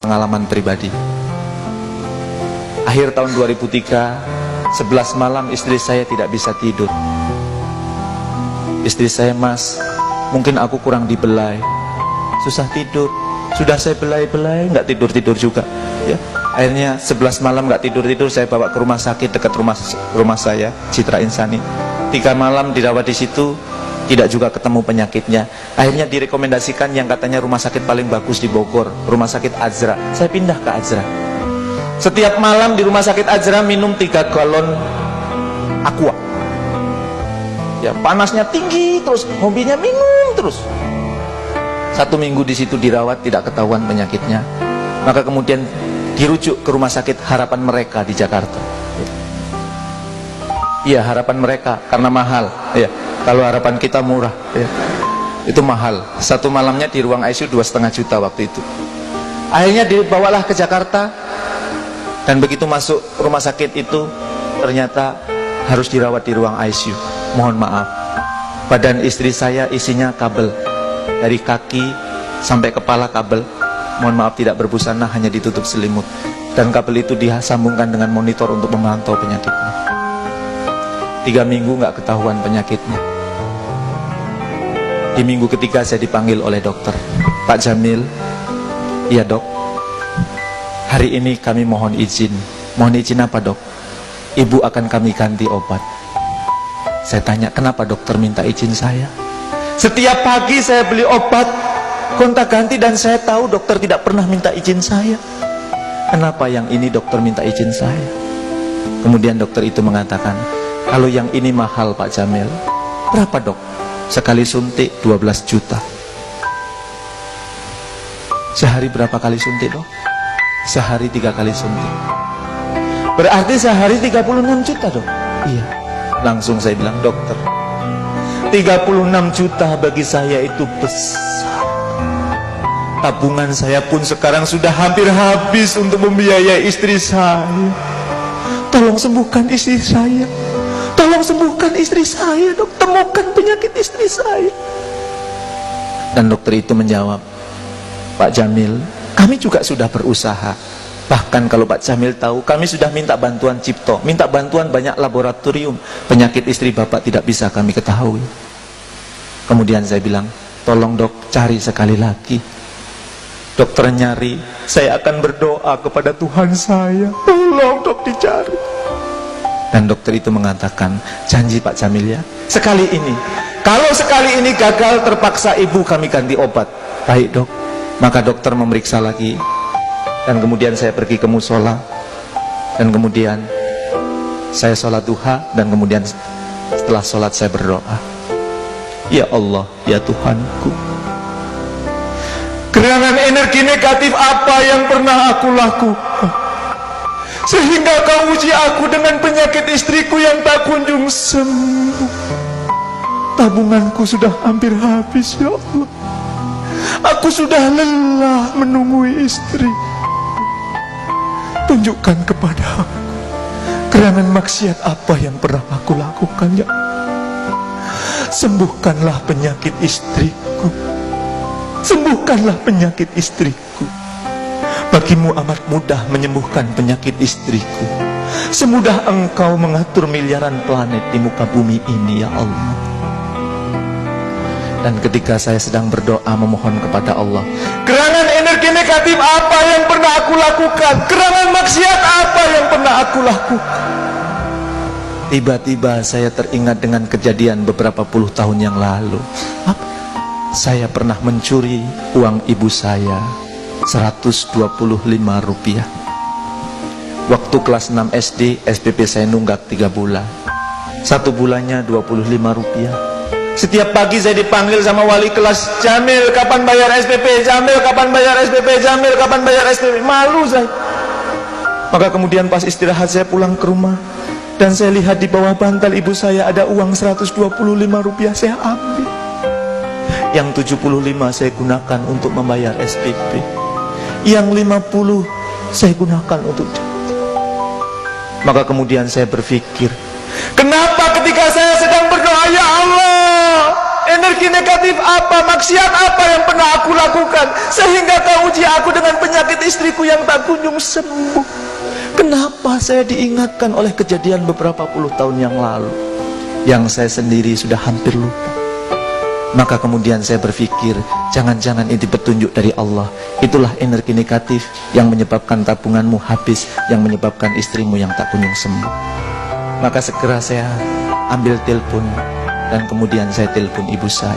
pengalaman pribadi. Akhir tahun 2003, 11 malam istri saya tidak bisa tidur. Istri saya, "Mas, mungkin aku kurang dibelai, susah tidur." Sudah saya belai-belai, nggak tidur-tidur juga ya. Akhirnya 11 malam nggak tidur-tidur, saya bawa ke rumah sakit dekat rumah saya, Citra Insani. 3 malam dirawat di situ, tidak juga ketemu penyakitnya. Akhirnya direkomendasikan yang katanya rumah sakit paling bagus di Bogor, Rumah Sakit Azra. Saya pindah ke Azra. Setiap malam di Rumah Sakit Azra minum 3 galon aqua. Ya, panasnya tinggi terus, hobinya minum terus. 1 minggu di situ dirawat, tidak ketahuan penyakitnya. Maka kemudian dirujuk ke Rumah Sakit Harapan Mereka di Jakarta. Iya, Harapan Mereka karena mahal. Ya, kalau harapan kita murah. Ya, itu mahal. 1 malamnya di ruang ICU 2,5 juta waktu itu. Akhirnya dibawalah ke Jakarta. Dan begitu masuk rumah sakit itu, ternyata harus dirawat di ruang ICU. Mohon maaf, badan istri saya isinya kabel, dari kaki sampai kepala kabel. Mohon maaf, tidak berbusana, hanya ditutup selimut. Dan kabel itu disambungkan dengan monitor untuk memantau penyakitnya. 3 minggu nggak ketahuan penyakitnya. Di minggu ketiga saya dipanggil oleh dokter. "Pak Jamil." "Iya dok, hari ini kami mohon izin." "Mohon izin apa dok?" "Ibu akan kami ganti obat." Saya tanya, "Kenapa dokter minta izin saya?" "Setiap pagi saya beli obat gonta-ganti dan saya tahu dokter tidak pernah minta izin saya. Kenapa yang ini dokter minta izin saya?" Kemudian dokter itu mengatakan, "Kalau yang ini mahal Pak Jamil." "Berapa dok?" "Sekali suntik 12 juta. "Sehari berapa kali suntik dok?" "Sehari 3 kali suntik." "Berarti sehari 36 juta dok?" "Iya." Langsung saya bilang, "Dokter, 36 juta bagi saya itu besar. Tabungan saya pun sekarang sudah hampir habis untuk membiayai istri saya. Tolong sembuhkan istri saya. Tolong sembuhkan istri saya dok, temukan penyakit istri saya." Dan dokter itu menjawab, "Pak Jamil, kami juga sudah berusaha. Bahkan kalau Pak Jamil tahu, kami sudah minta bantuan Cipto, minta bantuan banyak laboratorium. Penyakit istri Bapak tidak bisa kami ketahui." Kemudian saya bilang, "Tolong dok, cari sekali lagi." Dokter nyari, "Saya akan berdoa kepada Tuhan saya. Tolong dok dicari." Dan dokter itu mengatakan, "Janji Pak Jamil ya, sekali ini. Kalau sekali ini gagal, terpaksa ibu kami ganti obat." "Baik dok." Maka dokter memeriksa lagi. Dan kemudian saya pergi ke musola. Dan kemudian saya sholat duha. Dan kemudian setelah sholat saya berdoa, "Ya Allah, ya Tuhanku, gerangan energi negatif apa yang pernah aku lakukan sehingga kau uji aku dengan penyakit istriku yang tak kunjung sembuh. Tabunganku sudah hampir habis ya Allah. Aku sudah lelah menunggui istri. Tunjukkan kepada aku gerangan maksiat apa yang pernah aku lakukan ya Allah. Sembuhkanlah penyakit istriku. Sembuhkanlah penyakit istriku. Bagimu amat mudah menyembuhkan penyakit istriku, semudah engkau mengatur miliaran planet di muka bumi ini ya Allah." Dan ketika saya sedang berdoa memohon kepada Allah, gerangan energi negatif apa yang pernah aku lakukan, gerangan maksiat apa yang pernah aku lakukan, tiba-tiba saya teringat dengan kejadian beberapa puluh tahun yang lalu. Saya pernah mencuri uang ibu saya, 125 rupiah. Waktu kelas 6 SD, SPP saya nunggak 3 bulan. 1 bulannya 25 rupiah. Setiap pagi saya dipanggil sama wali kelas, "Jamil, kapan bayar SPP? Jamil, kapan bayar SPP? Jamil, kapan bayar SPP?" Malu saya. Maka kemudian pas istirahat saya pulang ke rumah, dan saya lihat di bawah bantal ibu saya ada uang 125 rupiah, saya ambil. Yang 75 saya gunakan untuk membayar SPP. Yang 50 saya gunakan untuk jajan. Maka kemudian saya berpikir, kenapa ketika saya sedang berdoa, "Ya Allah, Energi negatif apa, maksiat apa yang pernah aku lakukan sehingga kau uji aku dengan penyakit istriku yang tak kunjung sembuh? Kenapa saya diingatkan oleh kejadian beberapa puluh tahun yang lalu yang saya sendiri sudah hampir lupa? Maka kemudian saya berpikir, jangan-jangan ini petunjuk dari Allah. Itulah energi negatif yang menyebabkan tabunganmu habis, yang menyebabkan istrimu yang tak kunjung sembuh. Maka segera saya ambil telepon dan kemudian saya telepon ibu saya.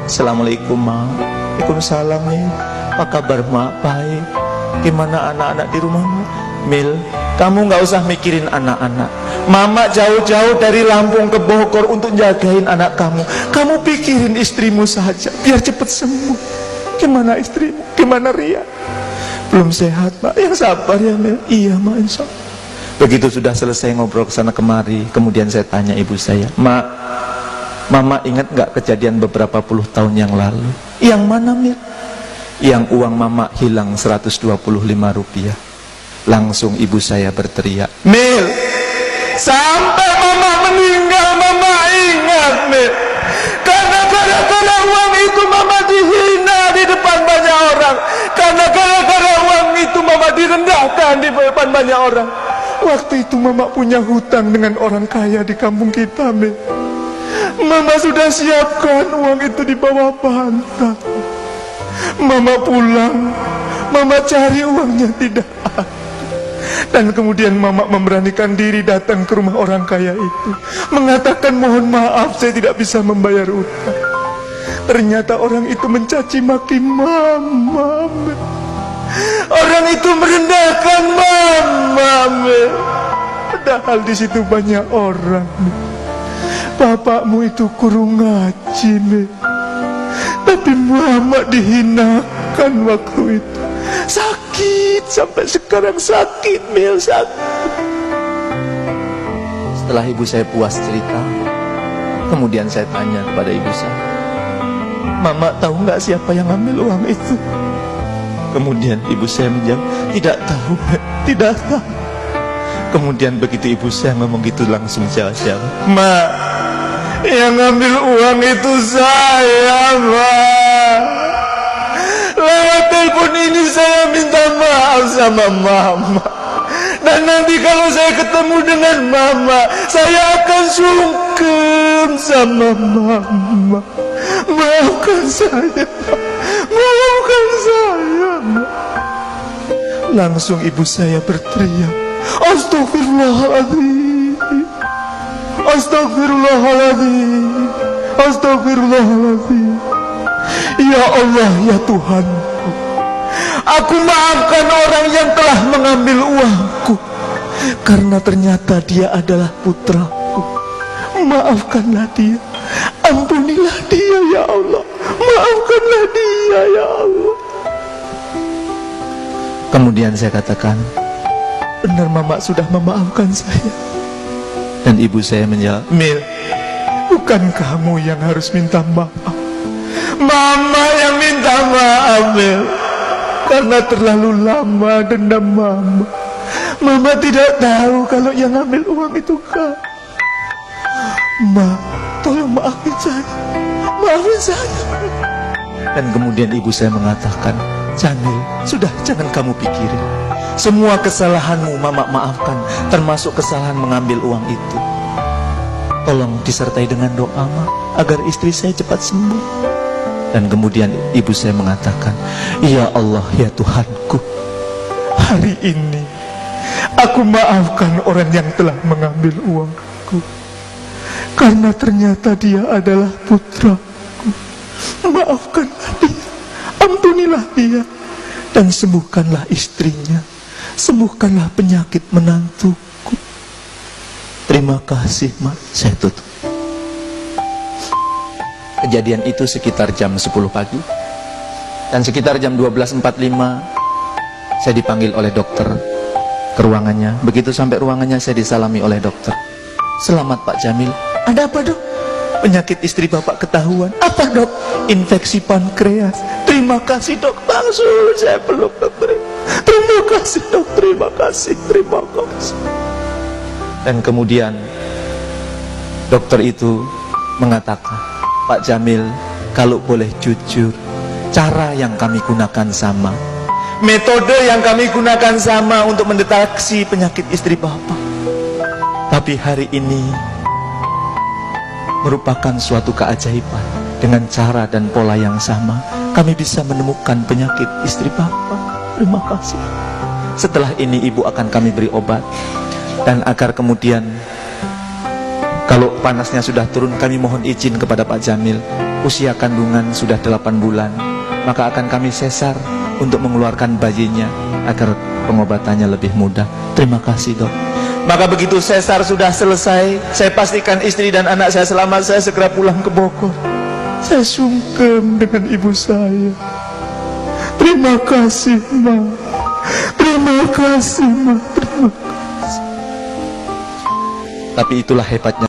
Assalamualaikum, Ma. Waalaikumsalam, Mil. Apa kabar, Ma? Baik. Gimana anak-anak di rumahmu? Mil, kamu nggak usah mikirin anak-anak. Mama jauh-jauh dari Lampung ke Bogor untuk jagain anak kamu. Kamu pikirin istrimu saja, biar cepat sembuh. Gimana istrimu? Gimana Ria? Belum sehat, Pak. Yang sabar ya, Mil. Iya, Ma, insya Allah. Begitu sudah selesai ngobrol kesana kemari, kemudian saya tanya ibu saya, Ma, Mama ingat nggak kejadian beberapa puluh tahun yang lalu? Yang mana, Mil? Yang uang Mama hilang 125 rupiah. Langsung ibu saya berteriak, Mil, sampai Mama meninggal Mama ingat, Mil. Karena gara-gara uang itu Mama dihina di depan banyak orang. Karena gara-gara uang itu Mama direndahkan di depan banyak orang. Waktu itu Mama punya hutang dengan orang kaya di kampung kita, Mil. Mama sudah siapkan uang itu di bawah bantal. Mama pulang, Mama cari uangnya tidak ada. Dan kemudian Mama memberanikan diri datang ke rumah orang kaya itu, mengatakan mohon maaf saya tidak bisa membayar utang. Ternyata orang itu mencaci maki Mama. Orang itu merendahkan Mama. Padahal di situ banyak orang. Bapakmu itu kurung ngaji, tapi Mama dihinakan waktu itu. Sakit, sampai sekarang sakit, Mil, sakit. Setelah ibu saya puas cerita, kemudian saya tanya kepada ibu saya, Mama tahu nggak siapa yang ambil uang itu? Kemudian ibu saya menjawab, tidak tahu, tidak tahu. Kemudian begitu ibu saya ngomong gitu langsung jawab, Ma, yang ambil uang itu saya, Ma. Lewat telepon ini saya minta maaf sama Mama. Dan nanti kalau saya ketemu dengan Mama, saya akan sungkem sama Mama. Maafkan saya, maafkan saya, Ma. Langsung ibu saya berteriak, Astagfirullahaladzim, Astagfirullahaladzim, Astagfirullahaladzim. Ya Allah, ya Tuhanku, aku maafkan orang yang telah mengambil uangku, karena ternyata dia adalah putraku. Maafkanlah dia, ampunilah dia ya Allah, maafkanlah dia ya Allah. Kemudian saya katakan, benar Mama sudah memaafkan saya. Dan ibu saya menjawab, Mil, bukan kamu yang harus minta maaf, Mama yang minta maaf, Mil. Karena terlalu lama dendam Mama. Mama tidak tahu kalau yang ambil uang itu kamu. Ma, tolong maafin saya, maafin saya. Dan kemudian ibu saya mengatakan, Jamil, sudah jangan kamu pikirin. Semua kesalahanmu Mama maafkan, termasuk kesalahan mengambil uang itu. Tolong disertai dengan doa, Ma, agar istri saya cepat sembuh. Dan kemudian ibu saya mengatakan, ya Allah, ya Tuhanku, hari ini aku maafkan orang yang telah mengambil uangku, karena ternyata dia adalah putraku. Maafkanlah dia, ampunilah dia, dan sembuhkanlah istrinya, sembuhkanlah penyakit menantuku. Terima kasih, Ma. Saya tutup. Kejadian itu sekitar jam 10 pagi. Dan sekitar jam 12.45 saya dipanggil oleh dokter ke ruangannya. Begitu sampai ruangannya saya disalami oleh dokter. Selamat Pak Jamil. Ada apa, Dok? Penyakit istri Bapak ketahuan. Apa, Dok? Infeksi pankreas. Terima kasih, Dok. Langsung saya peluk dokter. Terima kasih, Dok. Terima kasih. Terima kasih. Dan kemudian dokter itu mengatakan, Pak Jamil, kalau boleh jujur, cara yang kami gunakan sama, metode yang kami gunakan sama untuk mendeteksi penyakit istri Bapak. Tapi hari ini merupakan suatu keajaiban. Dengan cara dan pola yang sama, kami bisa menemukan penyakit istri Bapak. Terima kasih. Setelah ini ibu akan kami beri obat, dan agar kemudian kalau panasnya sudah turun, kami mohon izin kepada Pak Jamil, usia kandungan sudah 8 bulan, maka akan kami sesar untuk mengeluarkan bayinya agar pengobatannya lebih mudah. Terima kasih, Dok. Maka begitu sesar sudah selesai, saya pastikan istri dan anak saya selamat, saya segera pulang ke Bogor. Saya sungkem dengan ibu saya. Terima kasih, Ma. Terima kasih, Ma. Terima kasih. Tapi itulah hebatnya